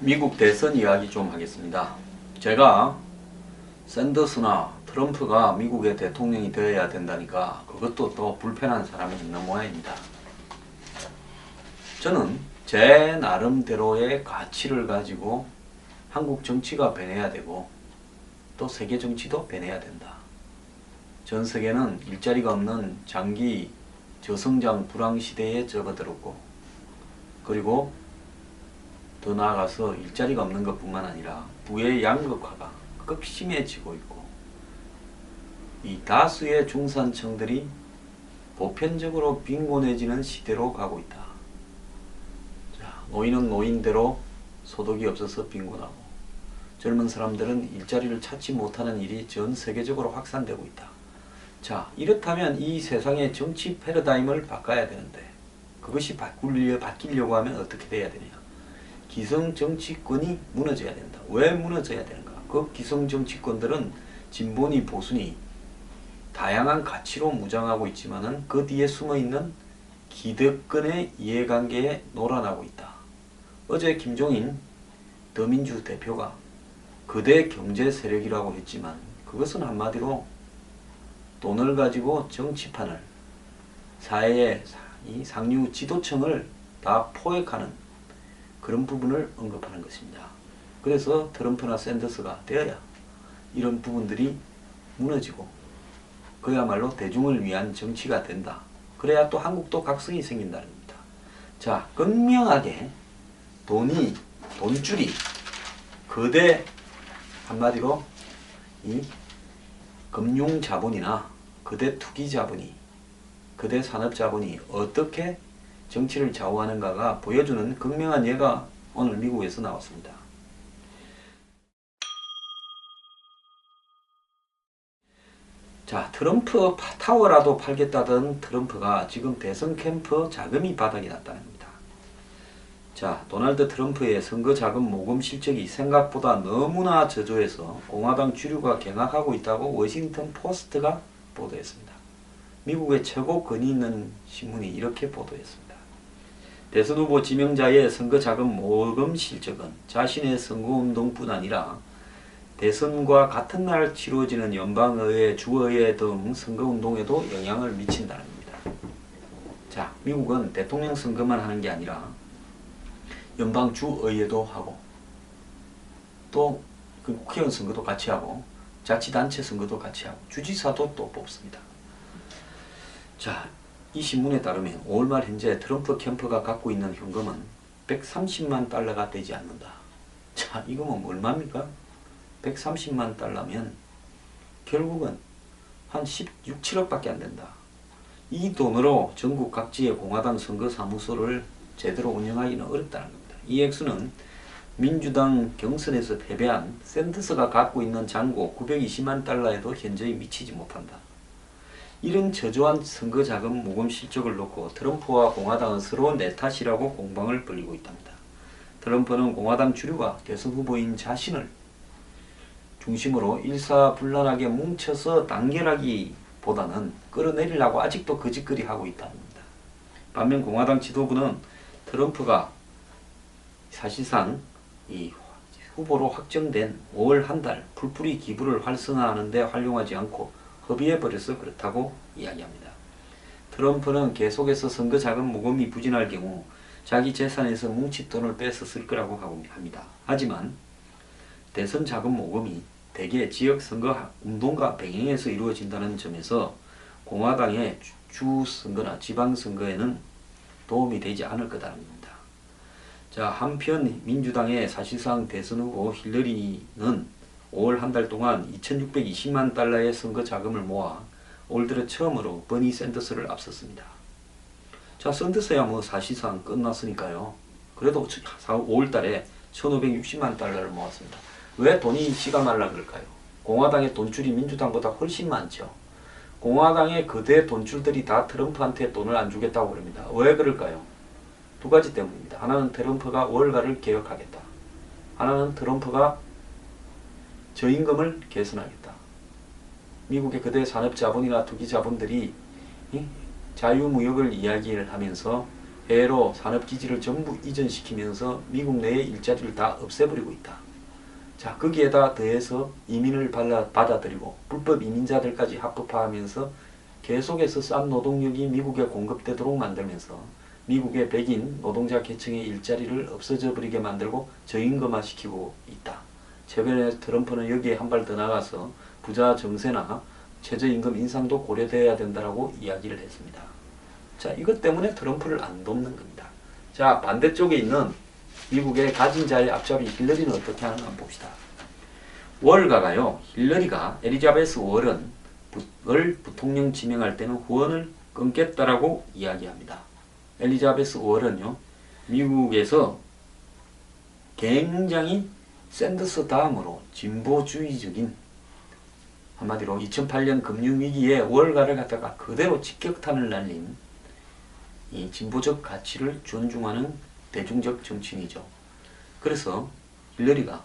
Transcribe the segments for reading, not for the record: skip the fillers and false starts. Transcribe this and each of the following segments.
미국 대선 이야기 좀 하겠습니다. 제가 샌더스나 트럼프가 미국의 대통령이 되어야 된다니까 그것도 또 불편한 사람이 있는 모양입니다. 저는 제 나름대로의 가치를 가지고 한국 정치가 변해야 되고 또 세계 정치도 변해야 된다. 전 세계는 일자리가 없는 장기 저성장 불황 시대에 접어들었고, 그리고 더 나아가서 일자리가 없는 것뿐만 아니라 부의 양극화가 극심해지고 있고, 이 다수의 중산층들이 보편적으로 빈곤해지는 시대로 가고 있다. 자, 노인은 노인대로 소득이 없어서 빈곤하고, 젊은 사람들은 일자리를 찾지 못하는 일이 전 세계적으로 확산되고 있다. 자, 이렇다면 이 세상의 정치 패러다임을 바꿔야 되는데, 그것이 바뀌려고 하면 어떻게 돼야 되냐? 기성 정치권이 무너져야 된다. 왜 무너져야 되는가? 그 기성 정치권들은 진보니 보수니 다양한 가치로 무장하고 있지만은 그 뒤에 숨어있는 기득권의 이해관계에 놀아나고 있다. 어제 김종인 더민주 대표가 거대 경제 세력이라고 했지만 그것은 한마디로 돈을 가지고 정치판을, 사회의 이 상류 지도층을 다 포획하는 그런 부분을 언급하는 것입니다. 그래서 트럼프나 샌더스가 되어야 이런 부분들이 무너지고 그야말로 대중을 위한 정치가 된다. 그래야 또 한국도 각성이 생긴다는 겁니다. 자, 극명하게 돈줄이 거대, 한마디로 이 금융자본이나 거대 투기자본이, 거대 산업자본이 어떻게 정치를 좌우하는가가 보여주는 극명한 예가 오늘 미국에서 나왔습니다. 자, 트럼프 타워라도 팔겠다던 트럼프가 지금 대선 캠프 자금이 바닥이 났다는 겁니다. 자, 도널드 트럼프의 선거 자금 모금 실적이 생각보다 너무나 저조해서 공화당 주류가 경악하고 있다고 워싱턴 포스트가 보도했습니다. 미국의 최고 권위 있는 신문이 이렇게 보도했습니다. 대선 후보 지명자의 선거 자금 모금 실적은 자신의 선거운동뿐 아니라 대선과 같은 날 치루어지는 연방의회, 주의회 등 선거운동에도 영향을 미친다는 겁니다. 자, 미국은 대통령 선거만 하는 게 아니라 연방주의회도 하고 또 그 국회의원 선거도 같이 하고 자치단체 선거도 같이 하고 주지사도 또 뽑습니다. 자, 이 신문에 따르면 5월 말 현재 트럼프 캠프가 갖고 있는 현금은 130만 달러가 되지 않는다. 자, 이거면 얼마입니까? 130만 달러면 결국은 한 16, 7억밖에 안 된다. 이 돈으로 전국 각지의 공화당 선거사무소를 제대로 운영하기는 어렵다는 겁니다. 이 액수는 민주당 경선에서 패배한 샌더스가 갖고 있는 잔고 920만 달러에도 현저히 미치지 못한다. 이런 저조한 선거자금 모금 실적을 놓고 트럼프와 공화당은 서로 내 탓이라고 공방을 벌이고 있답니다. 트럼프는 공화당 주류가 대선 후보인 자신을 중심으로 일사불란하게 뭉쳐서 단결하기보다는 끌어내리려고 아직도 거짓거리 하고 있다는 겁니다. 반면 공화당 지도부는 트럼프가 사실상 이 후보로 확정된 5월 한 달 풀뿌리 기부를 활성화하는 데 활용하지 않고 허비해버려서 그렇다고 이야기합니다. 트럼프는 계속해서 선거자금 모금이 부진할 경우 자기 재산에서 뭉친 돈을 빼서 쓸 거라고 합니다. 하지만 대선 자금 모금이 대개 지역 선거 운동과 병행해서 이루어진다는 점에서 공화당의 주선거나 지방선거에는 도움이 되지 않을 거라는 겁니다. 자, 한편 민주당의 사실상 대선 후보 힐러리는 5월 한 달 동안 2620만 달러의 선거 자금을 모아 올 들어 처음으로 버니 샌더스를 앞섰습니다. 자, 샌더스야 뭐 사실상 끝났으니까요. 그래도 5월 달에 1560만 달러를 모았습니다. 왜 돈이 씨가 말라 그럴까요? 공화당의 돈줄이 민주당보다 훨씬 많죠. 공화당의 거대 돈줄들이 다 트럼프한테 돈을 안 주겠다고 그럽니다. 왜 그럴까요? 두 가지 때문입니다. 하나는 트럼프가 월가를 개혁하겠다. 하나는 트럼프가 저임금을 개선하겠다. 미국의 거대 산업자본이나 투기자본들이 자유무역을 이야기를 하면서 해외로 산업기지를 전부 이전시키면서 미국 내의 일자리를 다 없애버리고 있다. 자, 거기에다 더해서 이민을 받아들이고 불법 이민자들까지 합법화하면서 계속해서 싼 노동력이 미국에 공급되도록 만들면서 미국의 백인 노동자 계층의 일자리를 없어져 버리게 만들고 저임금화 시키고 있다. 최근에 트럼프는 여기에 한 발 더 나가서 부자 정세나 최저임금 인상도 고려되어야 된다라고 이야기를 했습니다. 자, 이것 때문에 트럼프를 안 돕는 겁니다. 자, 반대쪽에 있는 미국의 가진 자의 앞잡이 힐러리는 어떻게 하는가 한번 봅시다. 월가가요, 힐러리가 엘리자베스 워런을 부통령 지명할 때는 후원을 끊겠다라고 이야기합니다. 엘리자베스 워런요, 미국에서 굉장히 샌더스 다음으로 진보주의적인, 한마디로 2008년 금융위기에 월가를 갖다가 그대로 직격탄을 날린 이 진보적 가치를 존중하는 대중적 정치인이죠. 그래서 힐러리가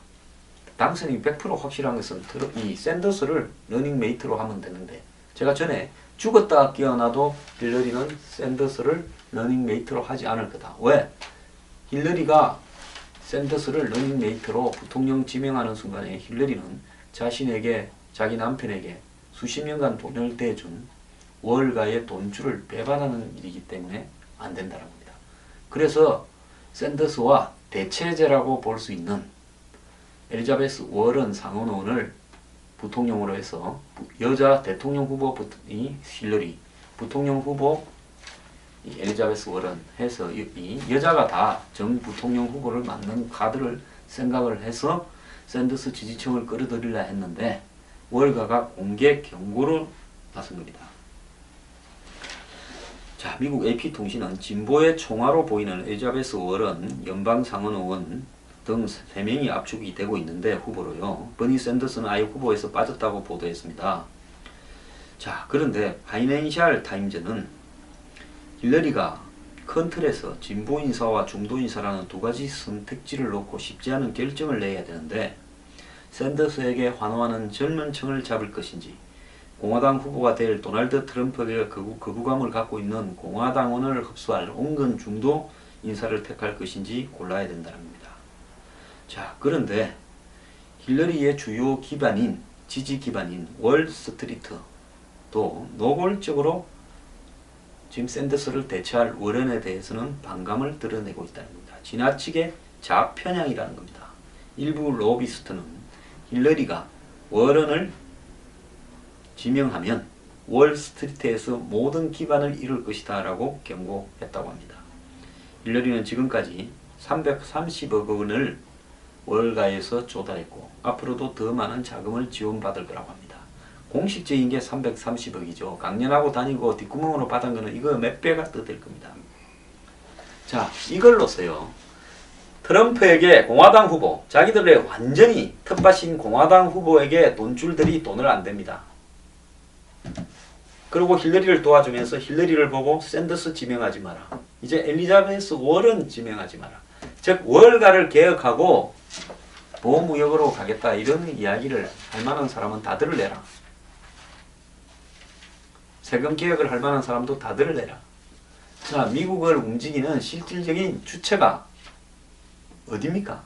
당선이 100% 확실한 것은 이 샌더스를 러닝메이트로 하면 되는데, 제가 전에 죽었다 깨어나도 힐러리는 샌더스를 러닝메이트로 하지 않을 거다. 왜? 힐러리가 샌더스를 러닝메이트로 부통령 지명하는 순간에 힐러리는 자신에게, 자기 남편에게 수십 년간 돈을 대준 월가의 돈줄을 배반하는 일이기 때문에 안 된다는 겁니다. 그래서 샌더스와 대체제라고 볼 수 있는 엘리자베스 워런 상원의원을 부통령으로 해서 여자 대통령 후보이 힐러리, 부통령 후보 엘리자베스 워런 해서 이 여자가 다 정 부통령 후보를 맡는 카드를 생각을 해서 샌더스 지지층을 끌어들이려 했는데 월가가 공개 경고를 나선 겁니다. 자, 미국 AP통신은 진보의 총화로 보이는 엘리자베스 워런 연방상원의원 등 3명이 압축이 되고 있는데 후보로요. 버니 샌더스는 아예 후보에서 빠졌다고 보도했습니다. 자, 그런데 파이낸셜 타임즈는 힐러리가 큰 틀에서 진보 인사와 중도 인사라는 두 가지 선택지를 놓고 쉽지 않은 결정을 내야 되는데 샌더스에게 환호하는 젊은 층을 잡을 것인지 공화당 후보가 될 도널드 트럼프에게 거부감을 갖고 있는 공화당원을 흡수할 온건 중도 인사를 택할 것인지 골라야 된다는 겁니다. 자, 그런데 힐러리의 주요 기반인, 지지 기반인 월스트리트 또 노골적으로 지금 샌더스를 대체할 워런에 대해서는 반감을 드러내고 있다는 겁니다. 지나치게 좌편향이라는 겁니다. 일부 로비스트는 힐러리가 워런을 지명하면 월스트리트에서 모든 기반을 잃을 것이다 라고 경고했다고 합니다. 힐러리는 지금까지 330억 원을 월가에서 조달했고 앞으로도 더 많은 자금을 지원받을 거라고 합니다. 공식적인 게 330억이죠. 강연하고 다니고 뒷구멍으로 받은 거는 이거 몇 배가 더 될 겁니다. 자, 이걸로서요. 트럼프에게 공화당 후보, 자기들의 완전히 텃밭인 공화당 후보에게 돈줄들이 돈을 안 댑니다. 그리고 힐러리를 도와주면서 힐러리를 보고 샌더스 지명하지 마라. 이제 엘리자베스 워런 지명하지 마라. 즉 월가를 개혁하고 보호무역으로 가겠다 이런 이야기를 할 만한 사람은 다 들을래라. 세금 개혁을 할 만한 사람도 다 들을래라. 자, 미국을 움직이는 실질적인 주체가 어디입니까?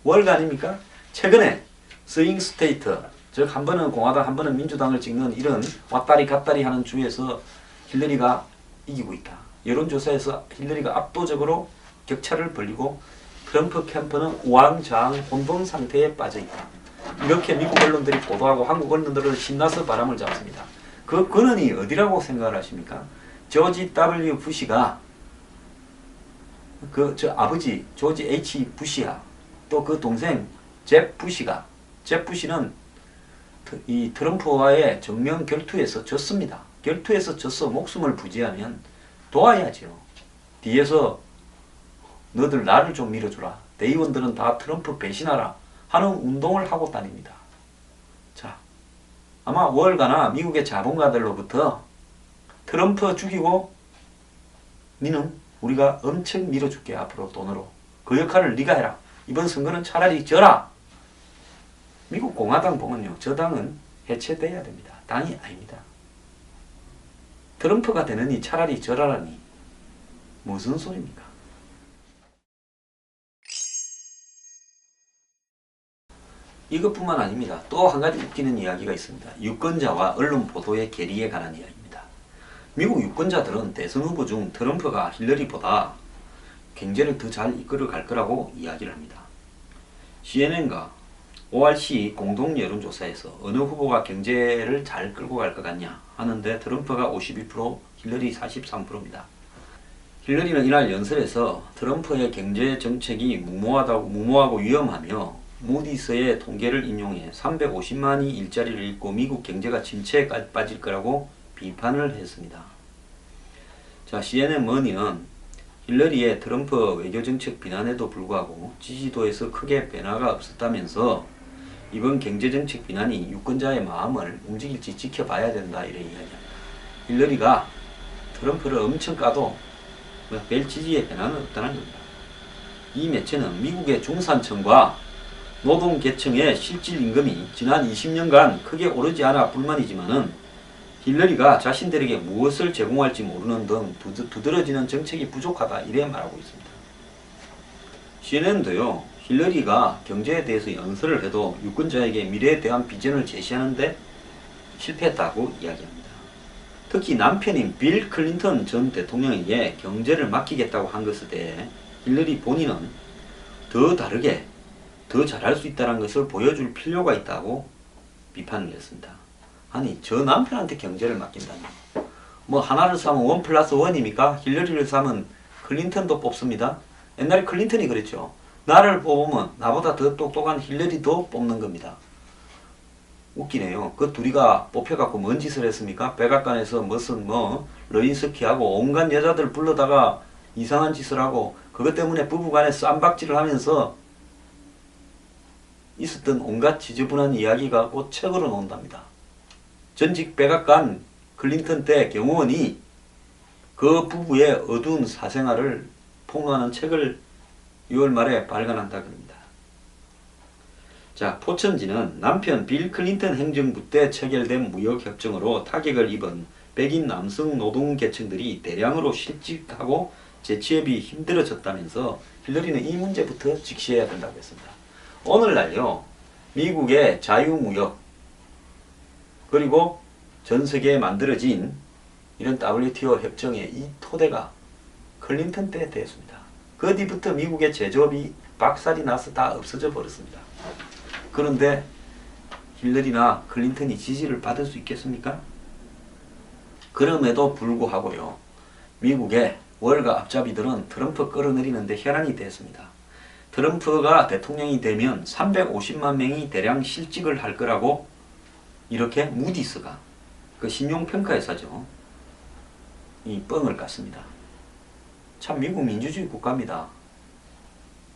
월가 아닙니까? 최근에 스윙 스테이트, 즉 한 번은 공화당 한 번은 민주당을 찍는 이런 왔다리 갔다리 하는 주에서 힐러리가 이기고 있다. 여론조사에서 힐러리가 압도적으로 격차를 벌리고 트럼프 캠프는 우왕좌왕 혼돈 상태에 빠져 있다. 이렇게 미국 언론들이 보도하고 한국 언론들을 신나서 바람을 잡습니다. 그 근원이 어디라고 생각을 하십니까? 조지 W. 부시가 저 아버지 조지 H. 부시야 또 그 동생 잽 부시가, 잽 부시는 이 트럼프와의 정면 결투에서 졌습니다. 결투에서 져서 목숨을 부지하면 도와야죠. 뒤에서 너들 나를 좀 밀어주라. 대의원들은 다 트럼프 배신하라 하는 운동을 하고 다닙니다. 자, 아마 월가나 미국의 자본가들로부터 트럼프 죽이고 니는 우리가 엄청 밀어줄게 앞으로 돈으로. 그 역할을 네가 해라. 이번 선거는 차라리 져라. 미국 공화당 보면요. 저 당은 해체돼야 됩니다. 당이 아닙니다. 트럼프가 되느니 차라리 져라라니. 무슨 소리입니까? 이것뿐만 아닙니다. 또 한 가지 웃기는 이야기가 있습니다. 유권자와 언론 보도의 괴리에 관한 이야기입니다. 미국 유권자들은 대선 후보 중 트럼프가 힐러리보다 경제를 더 잘 이끌어 갈 거라고 이야기를 합니다. CNN과 ORC 공동 여론조사에서 어느 후보가 경제를 잘 끌고 갈 것 같냐 하는데 트럼프가 52%, 힐러리 43%입니다. 힐러리는 이날 연설에서 트럼프의 경제 정책이 무모하고 위험하며 무디스의 통계를 인용해 350만이 일자리를 잃고 미국 경제가 침체에 빠질 거라고 비판을 했습니다. 자, CNN 머니는 힐러리의 트럼프 외교정책 비난에도 불구하고 지지도에서 크게 변화가 없었다면서 이번 경제정책 비난이 유권자의 마음을 움직일지 지켜봐야 된다 이래 이야기합니다. 힐러리가 트럼프를 엄청 까도 별 지지의 변화는 없다는 겁니다. 이 매체는 미국의 중산층과 노동계층의 실질 임금이 지난 20년간 크게 오르지 않아 불만이지만은 힐러리가 자신들에게 무엇을 제공할지 모르는 등 두드러지는 정책이 부족하다 이래 말하고 있습니다. CNN도요. 힐러리가 경제에 대해서 연설을 해도 유권자에게 미래에 대한 비전을 제시하는데 실패했다고 이야기합니다. 특히 남편인 빌 클린턴 전 대통령에게 경제를 맡기겠다고 한 것에 대해 힐러리 본인은 더 다르게 더 잘할 수 있다는 것을 보여줄 필요가 있다고 비판을 했습니다. 아니 저 남편한테 경제를 맡긴다니 뭐 하나를 사면 1+1입니까? 힐러리를 사면 클린턴도 뽑습니다. 옛날에 클린턴이 그랬죠. 나를 뽑으면 나보다 더 똑똑한 힐러리도 뽑는 겁니다. 웃기네요. 그 둘이가 뽑혀갖고 뭔 짓을 했습니까? 백악관에서 무슨 러인스키하고 온갖 여자들 불러다가 이상한 짓을 하고 그것 때문에 부부간에 쌈박질을 하면서 있었던 온갖 지저분한 이야기가 곧 책으로 나온답니다. 전직 백악관 클린턴 때 경호원이 그 부부의 어두운 사생활을 폭로하는 책을 6월 말에 발간한다 그럽니다. 자, 포천지는 남편 빌 클린턴 행정부 때 체결된 무역협정으로 타격을 입은 백인 남성 노동계층들이 대량으로 실직하고 재취업이 힘들어졌다면서 힐러리는 이 문제부터 직시해야 된다고 했습니다. 오늘날요, 미국의 자유무역 그리고 전 세계에 만들어진 이런 WTO 협정의 이 토대가 클린턴 때 됐습니다. 그 뒤부터 미국의 제조업이 박살이 나서 다 없어져 버렸습니다. 그런데 힐러리나 클린턴이 지지를 받을 수 있겠습니까? 그럼에도 불구하고요, 미국의 월가 앞잡이들은 트럼프 끌어내리는데 혈안이 됐습니다. 트럼프가 대통령이 되면 350만 명이 대량 실직을 할 거라고 이렇게 무디스가 그 신용평가회사죠. 이 뻥을 깠습니다. 참 미국 민주주의 국가입니다.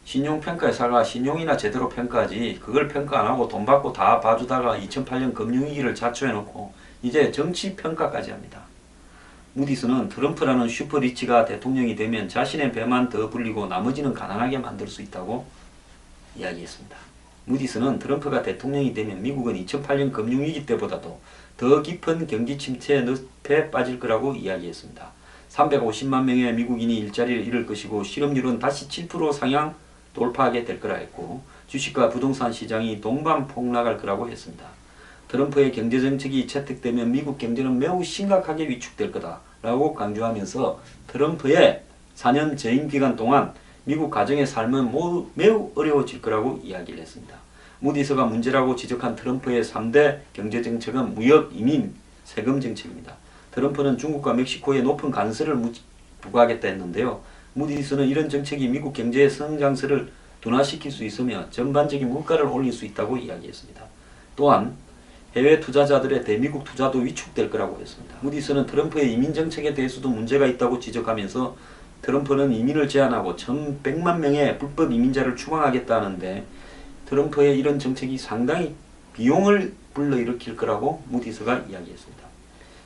신용평가회사가 신용이나 제대로 평가하지 그걸 평가 안하고 돈 받고 다 봐주다가 2008년 금융위기를 자초해놓고 이제 정치평가까지 합니다. 무디스는 트럼프라는 슈퍼리치가 대통령이 되면 자신의 배만 더 불리고 나머지는 가난하게 만들 수 있다고 이야기했습니다. 무디스는 트럼프가 대통령이 되면 미국은 2008년 금융위기 때보다도 더 깊은 경기 침체 늪에 빠질 거라고 이야기했습니다. 350만 명의 미국인이 일자리를 잃을 것이고 실업률은 다시 7% 상향 돌파하게 될 거라 했고 주식과 부동산 시장이 동반폭락할 거라고 했습니다. 트럼프의 경제정책이 채택되면 미국 경제는 매우 심각하게 위축될 거다라고 강조하면서 트럼프의 4년 재임 기간 동안 미국 가정의 삶은 매우 어려워질 거라고 이야기를 했습니다. 무디스가 문제라고 지적한 트럼프의 3대 경제정책은 무역, 이민, 세금 정책입니다. 트럼프는 중국과 멕시코에 높은 관세를 부과하겠다 했는데요. 무디스는 이런 정책이 미국 경제의 성장세를 둔화시킬 수 있으며 전반적인 물가를 올릴 수 있다고 이야기했습니다. 또한 해외 투자자들의 대미국 투자도 위축될 거라고 했습니다. 무디스는 트럼프의 이민 정책에 대해서도 문제가 있다고 지적하면서 트럼프는 이민을 제한하고 1,100만 명의 불법 이민자를 추방하겠다는데 트럼프의 이런 정책이 상당히 비용을 불러일으킬 거라고 무디스가 이야기했습니다.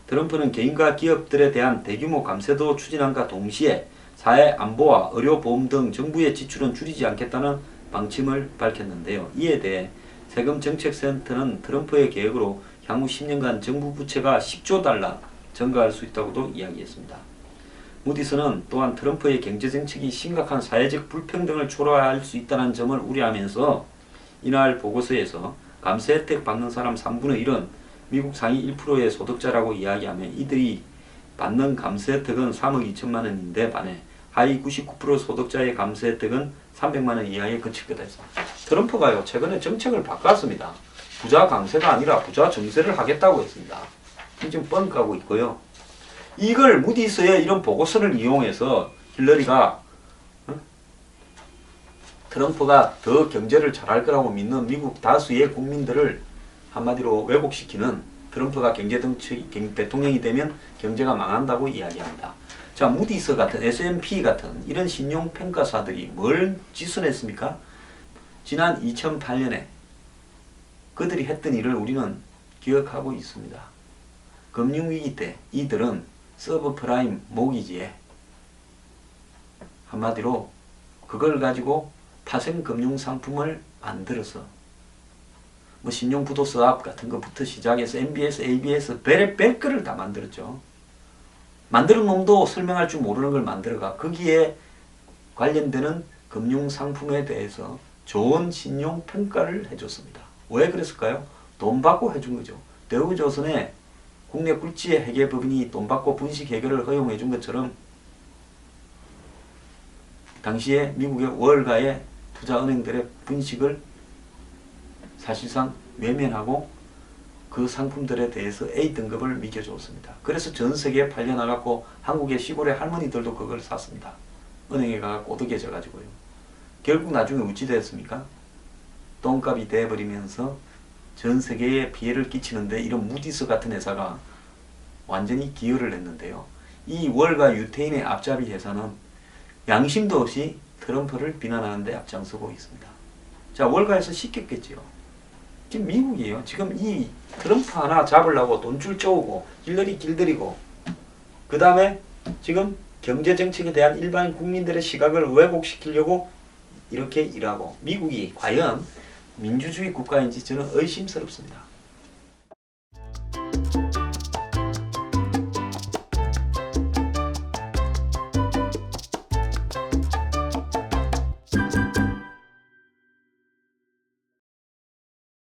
트럼프는 개인과 기업들에 대한 대규모 감세도 추진함과 동시에 사회 안보와 의료보험 등 정부의 지출은 줄이지 않겠다는 방침을 밝혔는데요. 이에 대해 세금정책센터는 트럼프의 계획으로 향후 10년간 정부 부채가 10조 달러 증가할 수 있다고도 이야기했습니다. 무디스는 또한 트럼프의 경제정책이 심각한 사회적 불평등을 초래할 수 있다는 점을 우려하면서 이날 보고서에서 감세 혜택 받는 사람 3분의 1은 미국 상위 1%의 소득자라고 이야기하며 이들이 받는 감세 혜택은 3억 2천만 원인데 반해 하위 99% 소득자의 감세 혜택은 300만 원 이하에 그칠 거다 했습니다. 트럼프가요 최근에 정책을 바꿨습니다. 부자 감세가 아니라 부자 증세를 하겠다고 했습니다. 지금 뻥 까고 있고요. 이걸 무디스의 이런 보고서를 이용해서 힐러리가 트럼프가 더 경제를 잘할 거라고 믿는 미국 다수의 국민들을 한마디로 왜곡시키는 트럼프가 대통령이 되면 경제가 망한다고 이야기합니다. 자, 무디스 같은 S&P 같은 이런 신용평가사들이 뭘 지순했습니까? 지난 2008년에 그들이 했던 일을 우리는 기억하고 있습니다. 금융위기 때 이들은 서브프라임 모기지에 한마디로 그걸 가지고 파생금융상품을 만들어서 뭐 신용부도서압 같은 것부터 시작해서 MBS, ABS 별의별 다 만들었죠. 만드는 놈도 설명할 줄 모르는 걸 만들어가 거기에 관련되는 금융상품에 대해서 좋은 신용평가를 해줬습니다. 왜 그랬을까요? 돈 받고 해준 거죠. 대우조선에 국내 굴지의 회계법인이 돈 받고 분식 해결을 허용해 준 것처럼 당시에 미국의 월가의 투자은행들의 분식을 사실상 외면하고 그 상품들에 대해서 A등급을 매겨주었습니다. 그래서 전 세계에 팔려나갔고 한국의 시골의 할머니들도 그걸 샀습니다. 은행에 가서 꼬드겨져 가지고요. 결국 나중에 어찌 됐습니까? 똥값이 돼버리면서 전 세계에 피해를 끼치는데 이런 무디스 같은 회사가 완전히 기여를 했는데요. 이 월가 유태인의 앞잡이 회사는 양심도 없이 트럼프를 비난하는데 앞장서고 있습니다. 자, 월가에서 시켰겠지요. 지금 미국이에요. 지금 이 트럼프 하나 잡으려고 돈줄 쪼고 힐러리 길들이고 그 다음에 지금 경제정책에 대한 일반 국민들의 시각을 왜곡시키려고 이렇게 일하고 미국이 과연 민주주의 국가인지 저는 의심스럽습니다.